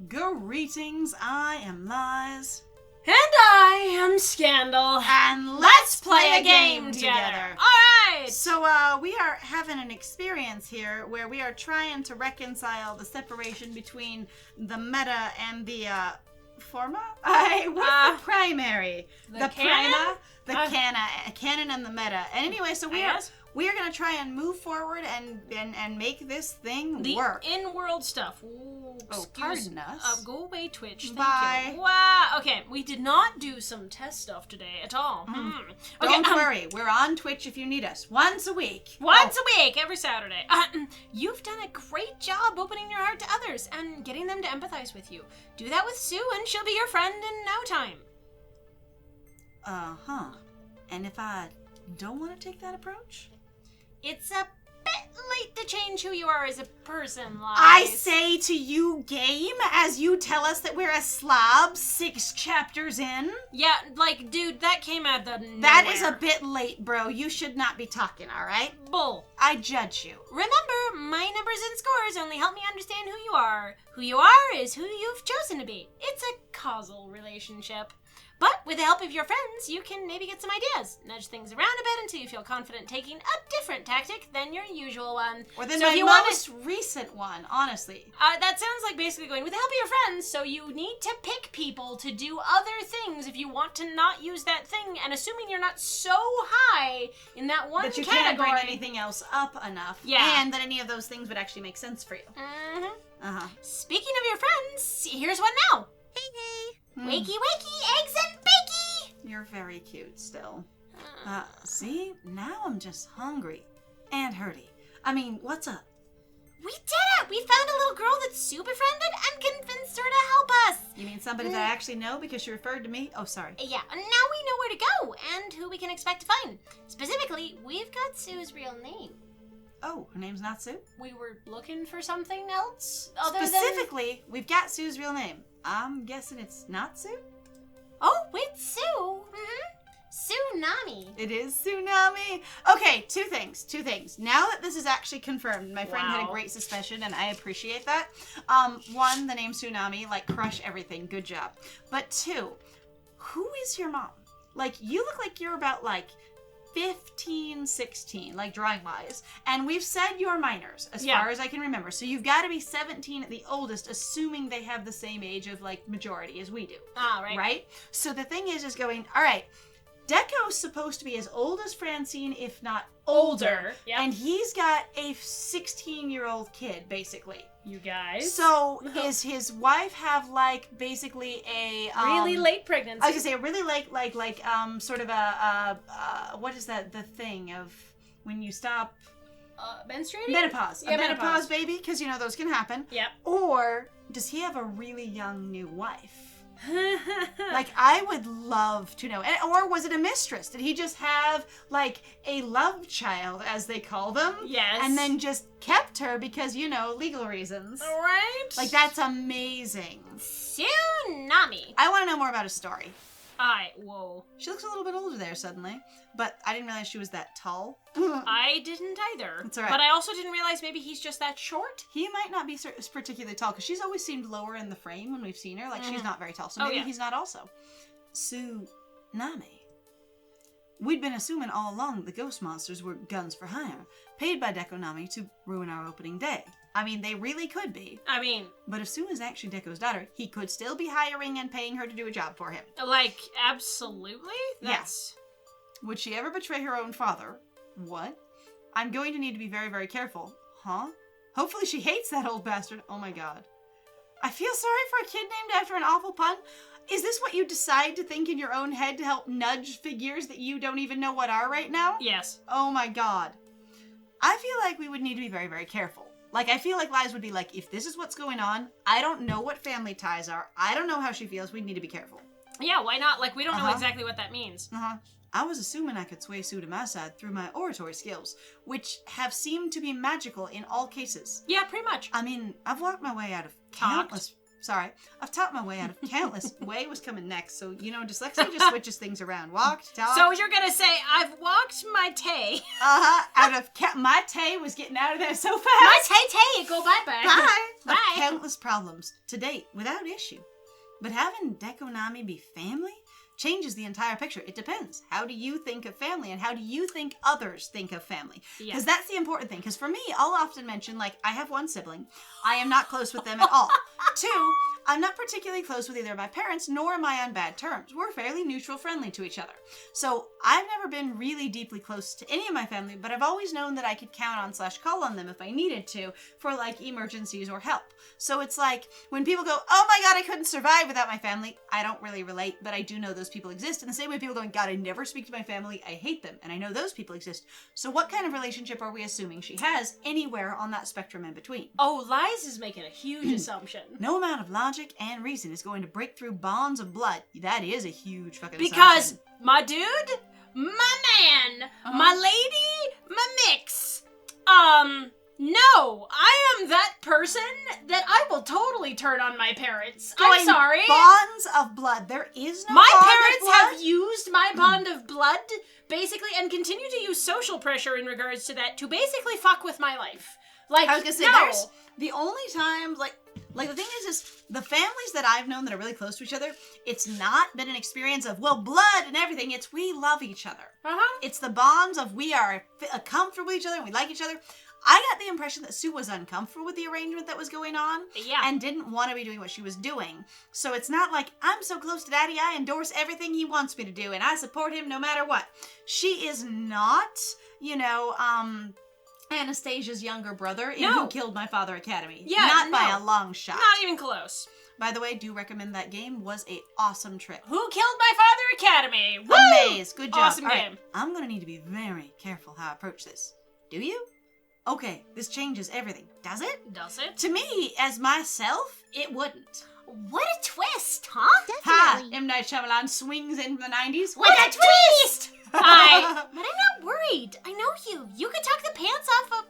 Greetings, I am Lies. And I am Scandal. And let's play a game together. Alright! So, we are having an experience here where we are trying to reconcile the separation between the meta and the, forma? What's the primary? The canon? The canon and the meta. And anyway, so we are going to try and move forward and make this thing work. The in-world stuff. Ooh, pardon us. Go away, Twitch. Thank Bye. you. Wow. Okay, we did not do some test stuff today at all. Okay, Don't worry. We're on Twitch if you need us. Once a week. Once a week, every Saturday. You've done a great job opening your heart to others and getting them to empathize with you. Do that with Sue and she'll be your friend in no time. And if I don't want to take that approach? It's a bit late to change who you are as a person, Lies. I say to you, game, as you tell us that we're a slob 6 chapters in. Yeah, like, dude, that came out of nowhere. That is a bit late, bro. You should not be talking, alright? Bull. I judge you. Remember, my numbers and scores only help me understand who you are. Who you are is who you've chosen to be. It's a causal relationship. But with the help of your friends, you can maybe get some ideas. Nudge things around a bit until you feel confident taking a different tactic than your usual one. Or than so my most recent one, honestly. That sounds like basically going, with the help of your friends, so you need to pick people to do other things if you want to not use that thing, and assuming you're not so high in that one that you category. can't bring anything else up enough. Yeah. And that any of those things would actually make sense for you. Speaking of your friends, here's one now. Hey. Wakey, wakey, eggs and bakey! You're very cute still. See? Now I'm just hungry. And hurty. I mean, what's up? We did it! We found a little girl that Sue befriended and convinced her to help us! You mean somebody that I actually know because she referred to me? Oh, sorry. Yeah, now we know where to go and who we can expect to find. Specifically, we've got Sue's real name. Oh, her name's not Sue? We were looking for something else Specifically, we've got Sue's real name. I'm guessing it's not Sue? Oh, it's Sue. Sue Nami. It is Tsunami. Okay, two things. Now that this is actually confirmed, my friend had a great suspicion, and I appreciate that. One, the name Tsunami, like, crush everything. Good job. But two, who is your mom? Like, you look like you're about, like, 15, 16, like drawing-wise. And we've said you're minors, as far as I can remember. So you've got to be 17 at the oldest, assuming they have the same age of, like, majority as we do. Right. Right? So the thing is going, all right, Deco's supposed to be as old as Francine, if not older. Yep. And he's got a 16-year-old kid, basically. You guys. So, is his wife have, like, basically a... really late pregnancy. I was gonna say, a really late, sort of a what is that, the thing of when you stop... menstruating? Menopause. Yeah, a menopause baby, because, you know, those can happen. Yep. Or, does he have a really young new wife? Like, I would love to know. Or was it a mistress? Did he just have, like, a love child, as they call them? Yes. And then just kept her because, you know, legal reasons. Right? Like, that's amazing. Tsunami. I want to know more about his story. Whoa. She looks a little bit older there suddenly, but I didn't realize she was that tall. I didn't either. That's all right. But I also didn't realize maybe he's just that short. He might not be particularly tall, because she's always seemed lower in the frame when we've seen her. Like, she's not very tall, so maybe he's not also. Tsunami. We'd been assuming all along the ghost monsters were guns for hire, paid by Dekonami to ruin our opening day. I mean, they really could be. But if Sue is actually Deko's daughter, he could still be hiring and paying her to do a job for him. Like, absolutely? Yes. Would she ever betray her own father? What? I'm going to need to be very, very careful. Huh? Hopefully she hates that old bastard. Oh my god. I feel sorry for a kid named after an awful pun. Is this what you decide to think in your own head to help nudge figures that you don't even know what are right now? Yes. Oh my god. I feel like we would need to be very, very careful. Like, I feel like Lies would be like, if this is what's going on, I don't know what family ties are. I don't know how she feels. We need to be careful. Yeah, why not? Like, we don't know exactly what that means. I was assuming I could sway Sue to my side through my oratory skills, which have seemed to be magical in all cases. Yeah, pretty much. I mean, I've walked my way out of countless Sorry. I've taught my way out of countless. Way was coming next. So, dyslexia just switches things around. Walked, talked. So you're going to say, I've walked my tay. Out of my tay was getting out of there so fast. My tay, go bye-bye. Bye. Bye. Of countless problems to date without issue. But having Deco Nami be family changes the entire picture. It depends. How do you think of family, and how do you think others think of family? Because that's the important thing. Because for me, I'll often mention, I have one sibling. I am not close with them at all. 2, I'm not particularly close with either of my parents, nor am I on bad terms. We're fairly neutral, friendly to each other. So I've never been really deeply close to any of my family, but I've always known that I could count on / call on them if I needed to for emergencies or help. So it's when people go, oh my God, I couldn't survive without my family, I don't really relate, but I do know those people exist. In the same way people going, God, I never speak to my family, I hate them, and I know those people exist. So what kind of relationship are we assuming she has anywhere on that spectrum in between? Oh, Liz is making a huge assumption. No amount of logic and reason is going to break through bonds of blood. That is a huge fucking Because assumption. my dude, my man, my lady, my mix. No, I am that person that I will totally turn on my parents. I'm sorry. Bonds of blood. There is no My bond parents of blood. have used my bond of blood, basically, and continue to use social pressure in regards to that to basically fuck with my life. I was gonna say, there's the only times, the thing is the families that I've known that are really close to each other, it's not been an experience of, blood and everything. It's we love each other. It's the bonds of we are comfortable with each other and we like each other. I got the impression that Sue was uncomfortable with the arrangement that was going on and didn't want to be doing what she was doing. So it's not like, I'm so close to Daddy, I endorse everything he wants me to do and I support him no matter what. She is not, Anastasia's younger brother in Who Killed My Father Academy. Not by a long shot. Not even close. By the way, do recommend that game. Was a awesome trip. Who Killed My Father Academy. Woo! Amaze. Good job. Awesome game. Right. I'm going to need to be very careful how I approach this. Do you? Okay, this changes everything. Does it? Does it? To me, as myself, it wouldn't. What a twist, huh? Definitely. Ha! M. Night Shyamalan swings in from the 90s. What a twist! But I'm not worried. I know you. You could talk the pants off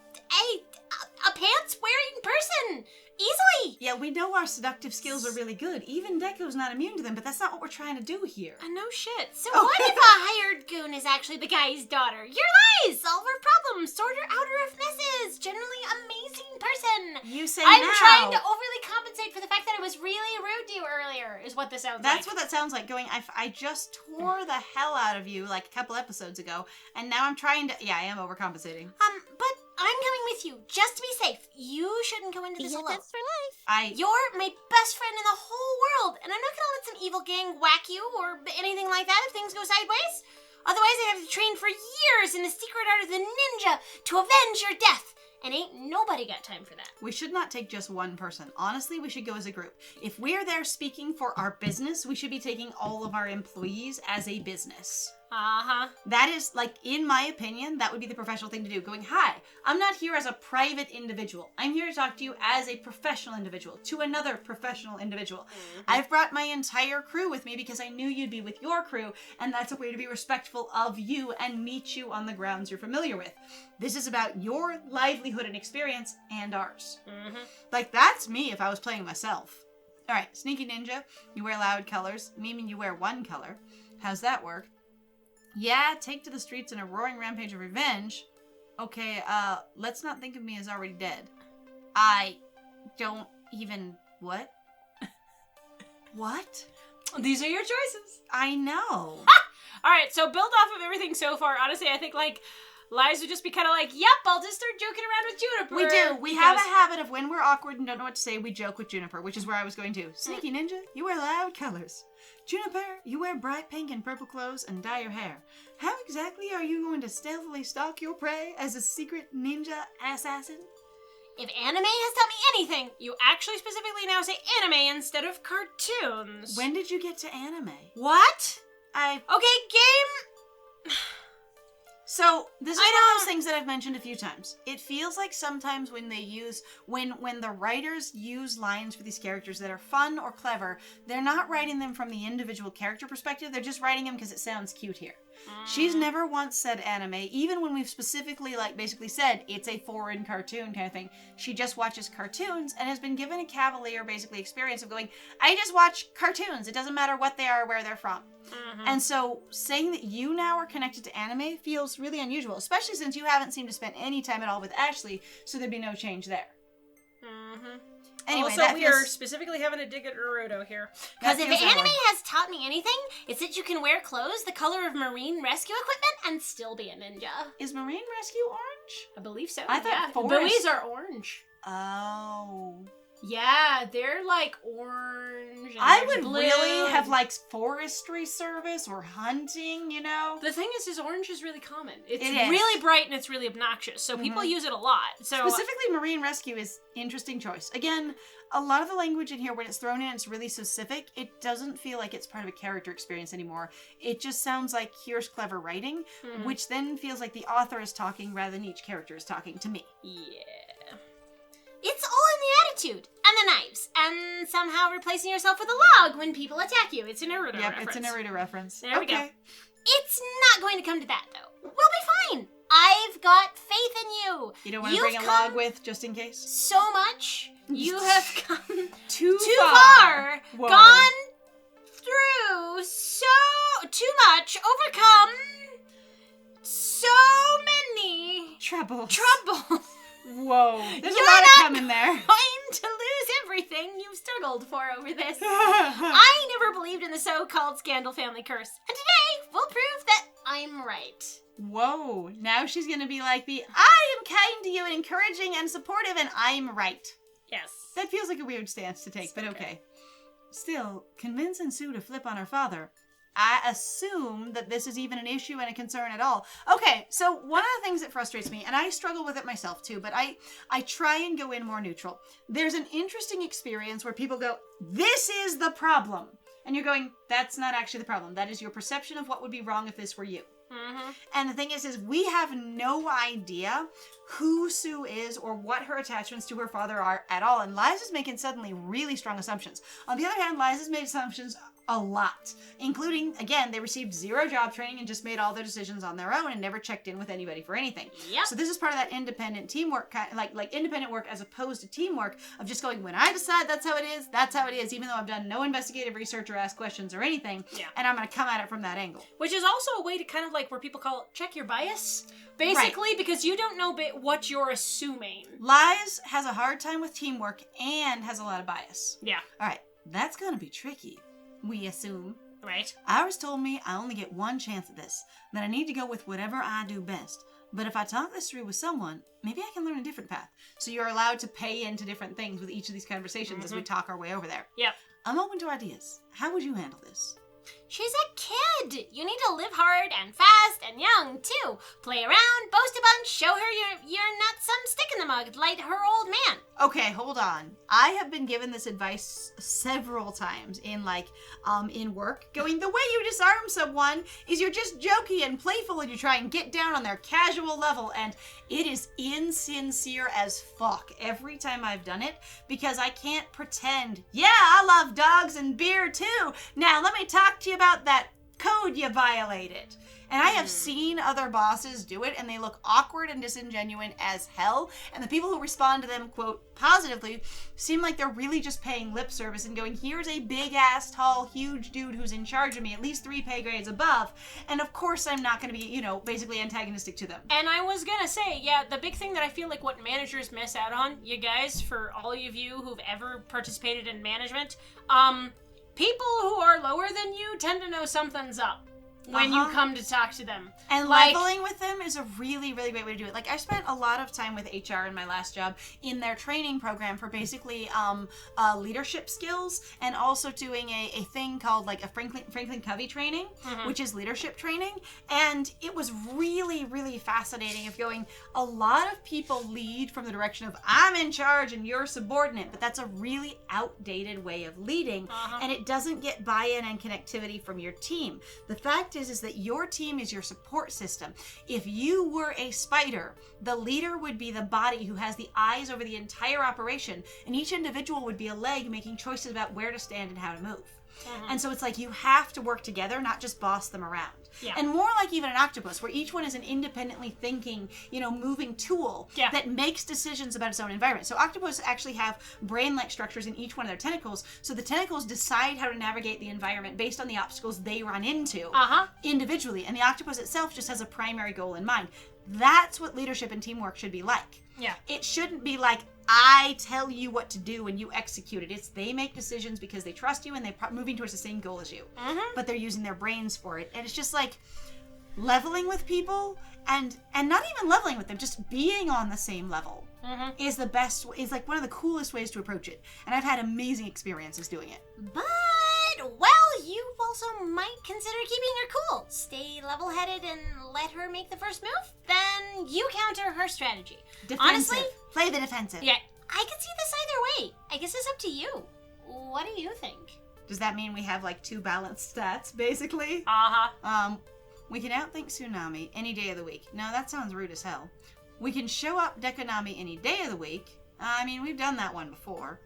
a pants-wearing person. Easily. Yeah, we know our seductive skills are really good. Even Deco's not immune to them, but that's not what we're trying to do here. No shit. So what if a hired goon is actually the guy's daughter? Your lies! Solve her problems, sort her out of messes. Generally amazing person. You say I'm now. trying to overly compensate for the fact that I was really rude to you earlier, is what this sounds like. That's what that sounds like. I just tore the hell out of you a couple episodes ago, and now I'm trying to... Yeah, I am overcompensating. But I'm coming with you, just to be safe. You shouldn't go into this alone. That's for life. You're my best friend in the whole world, and I'm not gonna let some evil gang whack you or anything like that if things go sideways. Otherwise, I have to train for years in the secret art of the ninja to avenge your death. And ain't nobody got time for that. We should not take just one person. Honestly, we should go as a group. If we're there speaking for our business, we should be taking all of our employees as a business. That is, in my opinion, that would be the professional thing to do. Going, hi, I'm not here as a private individual. I'm here to talk to you as a professional individual, to another professional individual. I've brought my entire crew with me because I knew you'd be with your crew, and that's a way to be respectful of you and meet you on the grounds you're familiar with. This is about your livelihood and experience and ours. That's me if I was playing myself. All right, Sneaky Ninja, you wear loud colors. Mimi, you wear one color. How's that work? Yeah, take to the streets in a roaring rampage of revenge. Okay, let's not think of me as already dead. I don't even... What? What? These are your choices. I know. Alright, so build off of everything so far. Honestly, I think, Lies would just be kind of yep, I'll just start joking around with Juniper. We do. We have a habit of when we're awkward and don't know what to say, we joke with Juniper, which is where I was going to. Sneaky Ninja, you wear loud colors. Juniper, you wear bright pink and purple clothes and dye your hair. How exactly are you going to stealthily stalk your prey as a secret ninja assassin? If anime has taught me anything, you actually specifically now say anime instead of cartoons. When did you get to anime? What? Okay, game... So, this is one of those things that I've mentioned a few times. It feels like sometimes when they use, when the writers use lines for these characters that are fun or clever, they're not writing them from the individual character perspective, they're just writing them because it sounds cute here. She's never once said anime, even when we've specifically, like, basically said it's a foreign cartoon kind of thing. She just watches cartoons and has been given a cavalier, basically, experience of going, I just watch cartoons. It doesn't matter what they are or where they're from. And so saying that you now are connected to anime feels really unusual, especially since you haven't seemed to spend any time at all with Ashley, so there'd be no change there. Anyway, also, we are specifically having a dig at Naruto here. Because if anime has taught me anything, it's that you can wear clothes the color of marine rescue equipment and still be a ninja. Is marine rescue orange? I believe so. I thought forest. Buoys are orange. Oh. Yeah, they're like orange. And I would blue. really have like forestry service or hunting, you know? The thing is orange is really common. It's It is. really bright and it's really obnoxious, so people use it a lot. So Specifically, marine rescue is interesting choice. Again, a lot of the language in here, when it's thrown in, it's really specific. It doesn't feel like it's part of a character experience anymore. It just sounds like here's clever writing, which then feels like the author is talking rather than each character is talking to me. yeah. It's all in the attitude and the knives and somehow replacing yourself with a log when people attack you. It's a Naruto reference. It's a Naruto reference. There we go. It's not going to come to that, though. We'll be fine. I've got faith in you. You don't want to bring a log with, just in case? So much. You have come too far. Whoa. Gone through too much. Overcome so many troubles. Whoa. There's You're a lot of not coming there. Going to lose everything you've struggled for over this. I never believed in the so-called scandal family curse. And today, we'll prove that I'm right. Whoa. Now she's going to be like I am kind to you and encouraging and supportive and I'm right. Yes. That feels like a weird stance to take, but okay. Still, convincing Sue to flip on her father. I assume that this is even an issue and a concern at all. Okay, so one of the things that frustrates me, and I struggle with it myself too, but I try and go in more neutral. There's an interesting experience where people go, this is the problem. And you're going, that's not actually the problem. That is your perception of what would be wrong if this were you. And the thing is we have no idea who Sue is or what her attachments to her father are at all. And Liza's making suddenly really strong assumptions. On the other hand, Liza's made assumptions a lot, including, again, they received 0 job training and just made all their decisions on their own and never checked in with anybody for anything. Yep. So this is part of that independent teamwork, kind of like independent work as opposed to teamwork of just going, when I decide that's how it is, even though I've done no investigative research or asked questions or anything, and I'm going to come at it from that angle. Which is also a way to kind of like where people call it check your bias, basically, because you don't know what you're assuming. Liz has a hard time with teamwork and has a lot of bias. Yeah. All right, that's going to be tricky. We assume. Right. Iris told me I only get one chance at this, that I need to go with whatever I do best. But if I talk this through with someone, maybe I can learn a different path. So you're allowed to pay into different things with each of these conversations as we talk our way over there. Yep. I'm open to ideas. How would you handle this? She's a kid. You need to live hard and fast and young, too. Play around, boast a bunch, show her you're not some stick in the mud like her old man. Okay, hold on. I have been given this advice several times in work, going, the way you disarm someone is you're just jokey and playful and you try and get down on their casual level, and it is insincere as fuck every time I've done it, because I can't pretend, yeah, I love dogs and beer too. Now let me talk to you about that code you violated. And I have seen other bosses do it, and they look awkward and disingenuous as hell. And the people who respond to them, quote, positively, seem like they're really just paying lip service and going, here's a big-ass, tall, huge dude who's in charge of me, at least 3 pay grades above. And of course I'm not going to be, basically antagonistic to them. And I was going to say, yeah, the big thing that I feel like what managers miss out on, you guys, for all of you who've ever participated in management, people who are lower than you tend to know something's up when you come to talk to them. And leveling with them is a really, really great way to do it. Like, I spent a lot of time with HR in my last job in their training program for basically leadership skills, and also doing a thing called like a Franklin Covey training, which is leadership training. And it was really, really fascinating of going, a lot of people lead from the direction of I'm in charge and you're subordinate, but that's a really outdated way of leading, and it doesn't get buy-in and connectivity from your team. The fact is that your team is your support system. If you were a spider, the leader would be the body who has the eyes over the entire operation, and each individual would be a leg making choices about where to stand and how to move. And so it's like you have to work together, not just boss them around. Yeah. And more like even an octopus, where each one is an independently thinking, moving tool that makes decisions about its own environment. So octopus actually have brain-like structures in each one of their tentacles. So the tentacles decide how to navigate the environment based on the obstacles they run into individually. And the octopus itself just has a primary goal in mind. That's what leadership and teamwork should be like. Yeah. It shouldn't be like, I tell you what to do and you execute it. It's they make decisions because they trust you and they're moving towards the same goal as you. But they're using their brains for it. And it's just like leveling with people and not even leveling with them, just being on the same level is the best, is like one of the coolest ways to approach it. And I've had amazing experiences doing it. But, well, you also might consider keeping her cool. Stay level-headed and let her make the first move. Then you counter her strategy. Defensive. Honestly, play the defensive. Yeah, I could see this either way. I guess it's up to you. What do you think? Does that mean we have like 2 balanced stats, basically? We can outthink Tsunami any day of the week. No, that sounds rude as hell. We can show up Dekonami any day of the week. I mean, we've done that one before.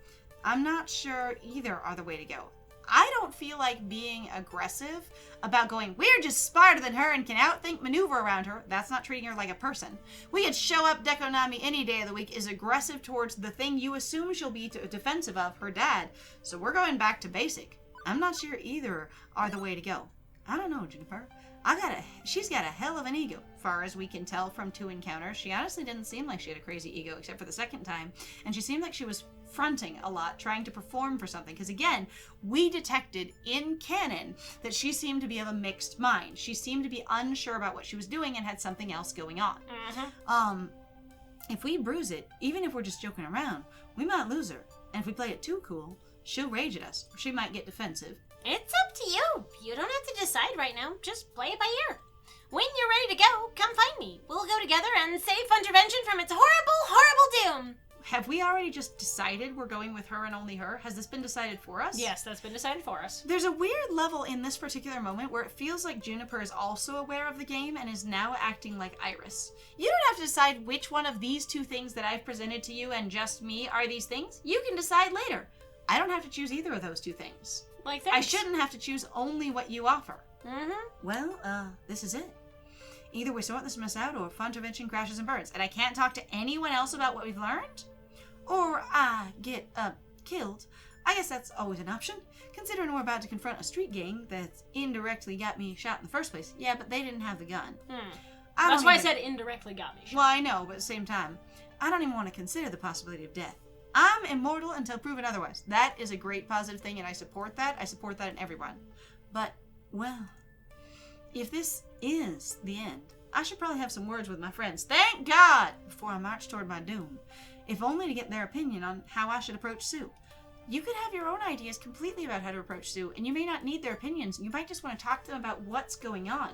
I'm not sure either are the way to go. I don't feel like being aggressive about going, we're just smarter than her and can outthink maneuver around her. That's not treating her like a person. We could show up Dekonami any day of the week is aggressive towards the thing you assume she'll be defensive of, her dad. So we're going back to basic. I'm not sure either are the way to go. I don't know, Juniper. She's got a hell of an ego, far as we can tell from 2 encounters. She honestly didn't seem like she had a crazy ego, except for the second time. And she seemed like she was fronting a lot, trying to perform for something. Because again, we detected in canon that she seemed to be of a mixed mind. She seemed to be unsure about what she was doing and had something else going on. If we bruise it, even if we're just joking around, we might lose her. And if we play it too cool, she'll rage at us. Or she might get defensive. It's up to you. You don't have to decide right now. Just play it by ear. When you're ready to go, come find me. We'll go together and save Funtervention from its horrible, horrible doom. Have we already just decided we're going with her and only her? Has this been decided for us? Yes, that's been decided for us. There's a weird level in this particular moment where it feels like Juniper is also aware of the game and is now acting like Iris. You don't have to decide which one of these 2 things that I've presented to you and just me are these things. You can decide later. I don't have to choose either of those 2 things. Like that. I shouldn't have to choose only what you offer. Well, this is it. Either we sort this mess out or Funtervention crashes and burns, and I can't talk to anyone else about what we've learned? Or I get, killed. I guess that's always an option, considering we're about to confront a street gang that's indirectly got me shot in the first place. Yeah, but they didn't have the gun. That's why I said indirectly got me shot. Well, I know, but at the same time, I don't even want to consider the possibility of death. I'm immortal until proven otherwise. That is a great positive thing, and I support that. I support that in everyone. But, well, if this is the end, I should probably have some words with my friends. Thank God! Before I march toward my doom. If only to get their opinion on how I should approach Sue. You could have your own ideas completely about how to approach Sue, and you may not need their opinions. You might just want to talk to them about what's going on.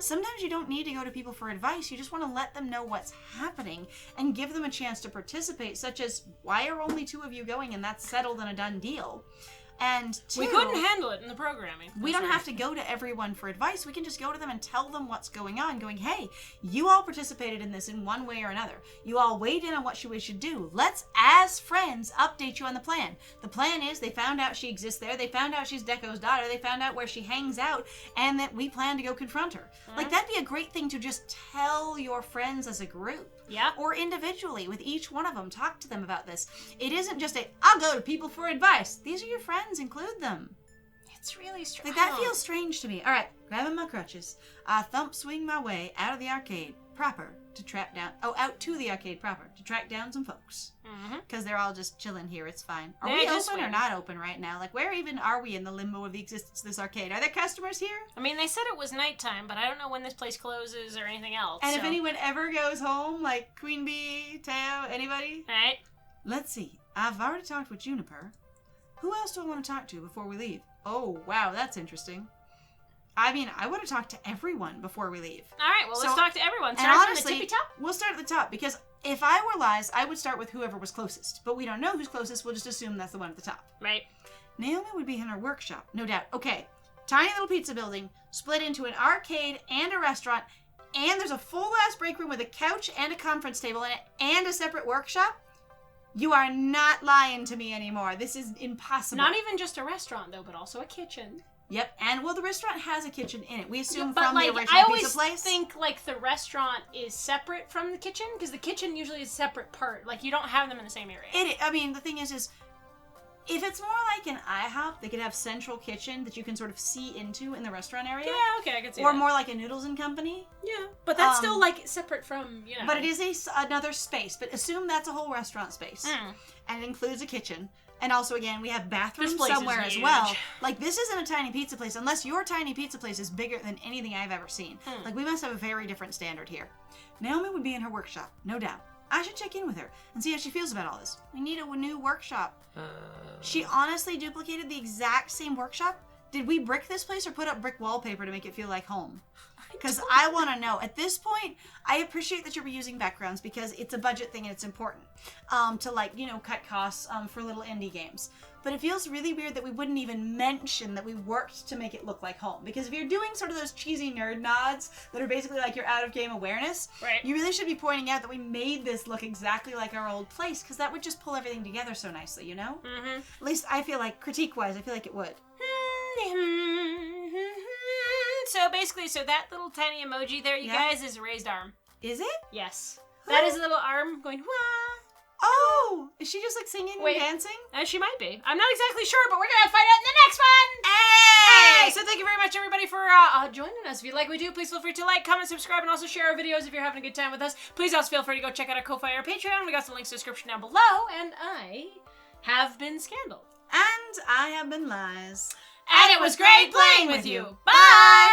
Sometimes you don't need to go to people for advice. You just want to let them know what's happening and give them a chance to participate, such as, why are only 2 of you going and that's settled and a done deal? And 2, we couldn't handle it in the programming. We don't have to go to everyone for advice. We can just go to them and tell them what's going on, going, hey, you all participated in this in one way or another. You all weighed in on what we should do. Let's, as friends, update you on the plan. The plan is they found out she exists there. They found out she's Deko's daughter. They found out where she hangs out, and that we plan to go confront her. Like, that'd be a great thing to just tell your friends as a group. Yeah. Or individually with each one of them. Talk to them about this. It isn't just I'll go to people for advice. These are your friends. Include them. It's really strange. Like, that feels strange to me. All right, grabbing my crutches, I thump swing my way out of the arcade proper to track down. Out to the arcade proper to track down some folks. Because they're all just chilling here. It's fine. Are we open or not open right now? Like, where even are we in the limbo of the existence of this arcade? Are there customers here? I mean, they said it was nighttime, but I don't know when this place closes or anything else. And if anyone ever goes home, like Queen Bee, Teo, anybody? All right. Let's see. I've already talked with Juniper. Who else do I want to talk to before we leave? Oh, wow, that's interesting. I mean, I want to talk to everyone before we leave. All right, well, let's talk to everyone. Start from the tippy top? We'll start at the top, because if I were Liz, I would start with whoever was closest. But we don't know who's closest, we'll just assume that's the one at the top. Right. Naomi would be in her workshop, no doubt. Okay, tiny little pizza building, split into an arcade and a restaurant, and there's a full-ass break room with a couch and a conference table in it, and a separate workshop. You are not lying to me anymore. This is impossible. Not even just a restaurant, though, but also a kitchen. Yep, and well, the restaurant has a kitchen in it. We assume But, from like, the I original always pizza place. think, like, the restaurant is separate from the kitchen, because the kitchen usually is a separate part. Like, you don't have them in the same area. I mean, the thing is if it's more like an IHOP, they could have central kitchen that you can sort of see into in the restaurant area. Yeah, okay, I can see Or that. more like a Noodles and Company. Yeah, but that's still, like, separate from, you know. But it is another space. But assume that's a whole restaurant space. And it includes a kitchen. And also, again, we have bathrooms somewhere as well. Like, this isn't a tiny pizza place, unless your tiny pizza place is bigger than anything I've ever seen. Like, we must have a very different standard here. Naomi would be in her workshop, no doubt. I should check in with her and see how she feels about all this. We need a new workshop. She honestly duplicated the exact same workshop? Did we brick this place or put up brick wallpaper to make it feel like home? Because I want to know. At this point, I appreciate that you're reusing backgrounds because it's a budget thing and it's important to, like, you know, cut costs for little indie games. But it feels really weird that we wouldn't even mention that we worked to make it look like home. Because if you're doing sort of those cheesy nerd nods that are basically like your out-of-game awareness, you really should be pointing out that we made this look exactly like our old place, because that would just pull everything together so nicely, you know? At least I feel like, critique-wise, I feel like it would. So basically, that little tiny emoji there, you guys, is a raised arm. Is it? Yes. That is a little arm going, wah. Oh! Is she just like singing and dancing? She might be. I'm not exactly sure, but we're going to find out in the next one! Hey! So thank you very much, everybody, for joining us. If you like what we do, please feel free to like, comment, subscribe, and also share our videos if you're having a good time with us. Please also feel free to go check out our Ko-Fi or Patreon. We got some links in the description down below. And I have been Scandal. And I have been Lies. And it was great playing with you. Bye!